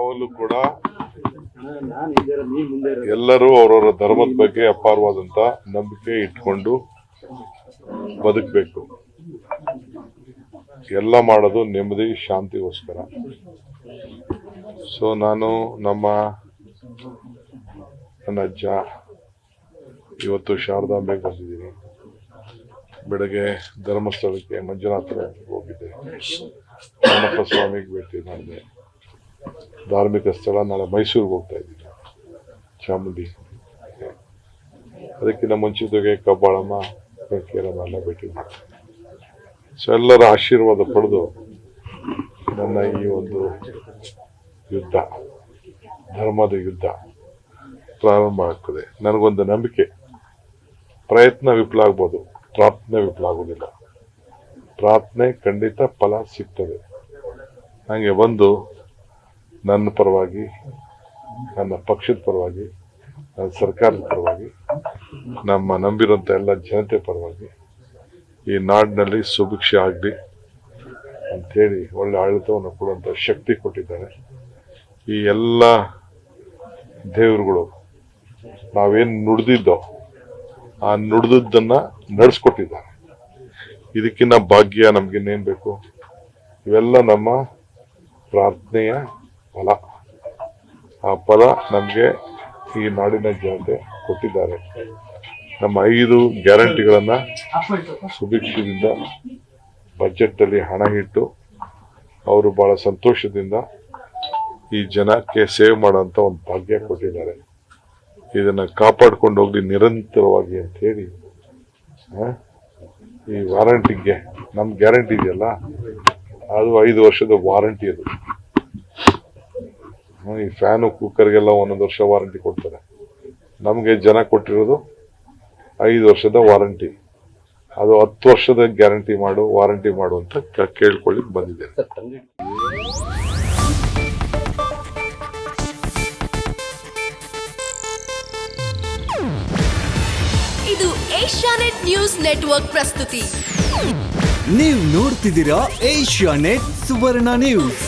ಯಾವಾಗಲೂ ಕೂಡ ಎಲ್ಲರೂ ಅವರವರ ಧರ್ಮದ ಬಗ್ಗೆ ಅಪಾರವಾದಂತ ನಂಬಿಕೆ ಇಟ್ಕೊಂಡು ಬದುಕಬೇಕು. ಎಲ್ಲ ಮಾಡೋದು ನೆಮ್ಮದಿ ಶಾಂತಿಗೋಸ್ಕರ. ಸೊ ನಾನು ನನ್ನ ಅಜ್ಜ ಇವತ್ತು ಶಾರದಾಂಬೆಗೆ ಬಂದಿದ್ದೀನಿ. ಬೆಳಗ್ಗೆ ಧರ್ಮಸ್ಥಳಕ್ಕೆ ಮಂಜುನಾಥ ಹೋಗಿದ್ದೆ. ಹನುಮಪ್ಪ ಸ್ವಾಮಿಗೆ ಭೇಟಿ ಮಾಡಿದೆ. ಧಾರ್ಮಿಕ ಸ್ಥಳ ನಾಳೆ ಮೈಸೂರಿಗೆ ಹೋಗ್ತಾ ಇದ್ದೀನಿ, ಚಾಮುಂಡಿ. ಅದಕ್ಕಿಂತ ಮುಂಚಿತವಾಗಿ ಕಬ್ಬಾಳಮ್ಮ, ಕೇರಮ್ಮ ಎಲ್ಲ ಭೇಟಿ ಮಾಡ್ತೀನಿ. ಸೊ ಎಲ್ಲರ ಆಶೀರ್ವಾದ ಪಡೆದು ನನ್ನ ಈ ಒಂದು ಯುದ್ಧ, ಧರ್ಮದ ಯುದ್ಧ ಪ್ರಾರಂಭ ಆಗ್ತದೆ. ನನಗೊಂದು ನಂಬಿಕೆ, ಪ್ರಯತ್ನ ವಿಫಲ ಆಗ್ಬೋದು, ಪ್ರಾರ್ಥನೆ ವಿಫಲ ಆಗೋದಿಲ್ಲ. ಪ್ರಾರ್ಥನೆ ಖಂಡಿತ ಫಲ ಸಿಗ್ತದೆ. ಹಾಗೆ ಬಂದು ನನ್ನ ಪರವಾಗಿ, ನನ್ನ ಪಕ್ಷದ ಪರವಾಗಿ, ನನ್ನ ಸರ್ಕಾರದ ಪರವಾಗಿ, ನಮ್ಮ ನಂಬಿರುವಂಥ ಎಲ್ಲ ಜನತೆ ಪರವಾಗಿ ಈ ನಾಡಿನಲ್ಲಿ ಸುಭಿಕ್ಷೆ ಆಗಲಿ ಅಂಥೇಳಿ ಒಳ್ಳೆ ಆಡಳಿತವನ್ನು ಕೊಡುವಂಥ ಶಕ್ತಿ ಕೊಟ್ಟಿದ್ದಾರೆ ಈ ಎಲ್ಲ ದೇವರುಗಳು. ನಾವೇನು ನುಡಿದಿದ್ದೋ ಆ ನುಡಿದದ್ದನ್ನ ನಡೆಸ್ಕೊಟ್ಟಿದ್ದಾರೆ. ಇದಕ್ಕಿನ್ನ ಭಾಗ್ಯ ನಮ್ಗಿನ್ನೇನು ಬೇಕು? ಇವೆಲ್ಲ ನಮ್ಮ ಪ್ರಾರ್ಥನೆಯ ಫಲ. ಆ ಫಲ ನಮಗೆ ಈ ನಾಡಿನ ಜನತೆ ಕೊಟ್ಟಿದ್ದಾರೆ. ನಮ್ಮ 5 ಗ್ಯಾರಂಟಿಗಳನ್ನ ಸುಭಿಕ್ಷದಿಂದ ಬಜೆಟ್ ಅಲ್ಲಿ ಹಣ ಇಟ್ಟು ಅವರು ಬಹಳ ಸಂತೋಷದಿಂದ ಈ ಜನಕ್ಕೆ ಸೇವೆ ಮಾಡುವಂತ ಒಂದು ಭಾಗ್ಯ ಕೊಟ್ಟಿದ್ದಾರೆ. ಇದನ್ನ ಕಾಪಾಡ್ಕೊಂಡು ಹೋಗ್ಲಿ ನಿರಂತರವಾಗಿ ಅಂತ ಹೇಳಿ ಈ ವಾರಂಟಿಗೆ ನಮ್ ಗ್ಯಾರಂಟಿ ಇದೆಯಲ್ಲ, ಅದು 5 ವರ್ಷದ ವಾರಂಟಿ. ಅದು ಈ ಫ್ಯಾನು ಕುಕ್ಕರ್ಗೆಲ್ಲ 1 ವರ್ಷ ವಾರಂಟಿ ಕೊಡ್ತಾರೆ. ನಮ್ಗೆ ಜನ ಕೊಟ್ಟಿರೋದು 5 ವರ್ಷದ ವಾರಂಟಿ. ಅದು 10 ವರ್ಷದ ಗ್ಯಾರಂಟಿ ವಾರಂಟಿ ಮಾಡು ಅಂತ ಕೇಳ್ಕೊಳ್ಳಿಕ್ ಬಂದಿದ್ದೇನೆ. ಇದು ಏಷ್ಯಾನೆಟ್ ನ್ಯೂಸ್ ನೆಟ್ವರ್ಕ್ ಪ್ರಸ್ತುತಿ. ನೀವು ನೋಡ್ತಿದ್ದೀರಾ ಏಷ್ಯಾನೆಟ್ ಸುವರ್ಣ ನ್ಯೂಸ್.